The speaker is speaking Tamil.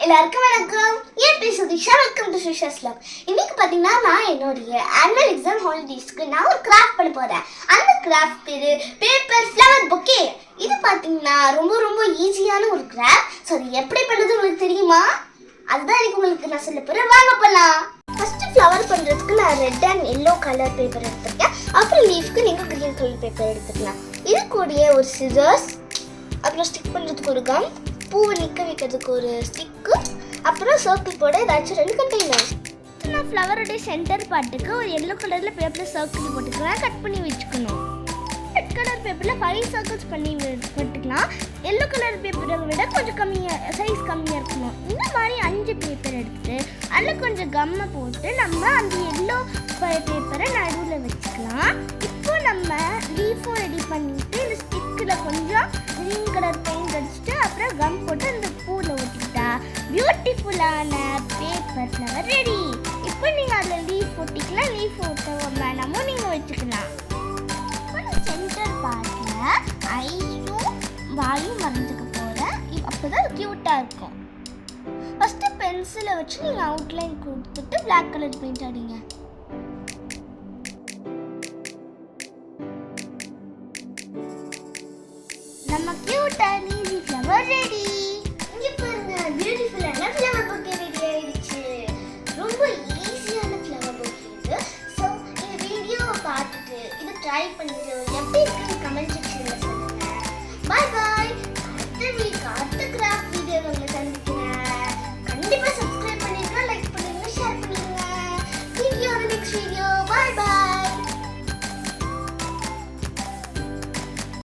எல்லாருக்கும் வணக்கம். என் பேர் Sudhisha. Welcome to Sudhisha's vlog. இன்னைக்கு பார்த்தீங்கன்னா நான் என்னுடைய ஆனுவல் எக்ஸாம் ஹாலிடேஸ்க்கு நான் ஒரு கிராஃப்ட் பண்ண போகிறேன். அந்த கிராஃப்ட் பேர் பேப்பர் ஃப்ளவர் பொக்கே. இது பார்த்தீங்கன்னா ரொம்ப ஈஸியான ஒரு கிராஃப்ட். ஸோ அது எப்படி பண்ணுறது உங்களுக்கு தெரியுமா? அதுதான் எனக்கு உங்களுக்கு நான் சொல்ல போகிறேன். வாங்க பண்ணலாம். ஃபர்ஸ்ட் ஃப்ளவர் பண்ணுறதுக்கு நான் red and yellow colour paper எடுத்துருக்கேன். அப்புறம் லீஃப்க்கு நீங்கள் க்ரீன் கலர் பேப்பர் எடுத்துக்கலாம். இது கூடிய ஒரு சிசர்ஸ், அப்புறம் ஸ்டிக் பண்ணுறதுக்கு ஒரு கம், பூவை நிற்க வைக்கிறதுக்கு ஒரு ஸ்டிக்கு, அப்புறம் சர்க்கிள் போட ஏதாச்சும் 2 கண்டெய்னர்ஸ். நான் ஃப்ளவருடைய சென்டர் பார்ட்டுக்கு ஒரு எல்லோ கலரில் பேப்பரில் சர்க்கிள் போட்டுக்கலாம். கட் பண்ணி வச்சுக்கணும். ரெட் கலர் பேப்பரில் 5 சர்க்கிள்ஸ் பண்ணி போட்டுக்கலாம். எல்லோ கலர் பேப்பரை விட கொஞ்சம் கம்மியாக சைஸ் கம்மியாக இருக்கணும். இந்த மாதிரி 5 பேப்பர் எடுத்துட்டு அதில் கொஞ்சம் கம்மை போட்டு நம்ம அந்த எல்லோ பேப்பரை நடுவில் வச்சுக்கலாம். இப்போ நம்ம லீஃபும் ரெடி பண்ணிட்டு இந்த ஸ்டிக்கில் கொஞ்சம் க்ரீன் கலர் பெயிண்ட் அடிச்சுட்டு அப்புறம் கம் போட்டு அந்த பூவில் ஒட்டிக்கிட்டா பியூட்டிஃபுல்லான பேப்பர் ஃப்ளவர் ரெடி. இப்போ நீங்கள் அதில் லீஃப் ஒட்டிக்கலாம். லீஃப் ஒட்ட வேணாமும் நீங்கள் வச்சுக்கலாம். சென்டர் பார்ட்டில் ஐஸும் வாயும் மறைஞ்சுக்க போகிறேன். அப்போ தான் க்யூட்டாக இருக்கும். ஃபஸ்ட்டு பென்சிலை வச்சு நீங்கள் அவுட்லைன் கொடுத்துட்டு பிளாக் கலர் பெயிண்ட் அடிங்க. நம்ம க்யூட்டாக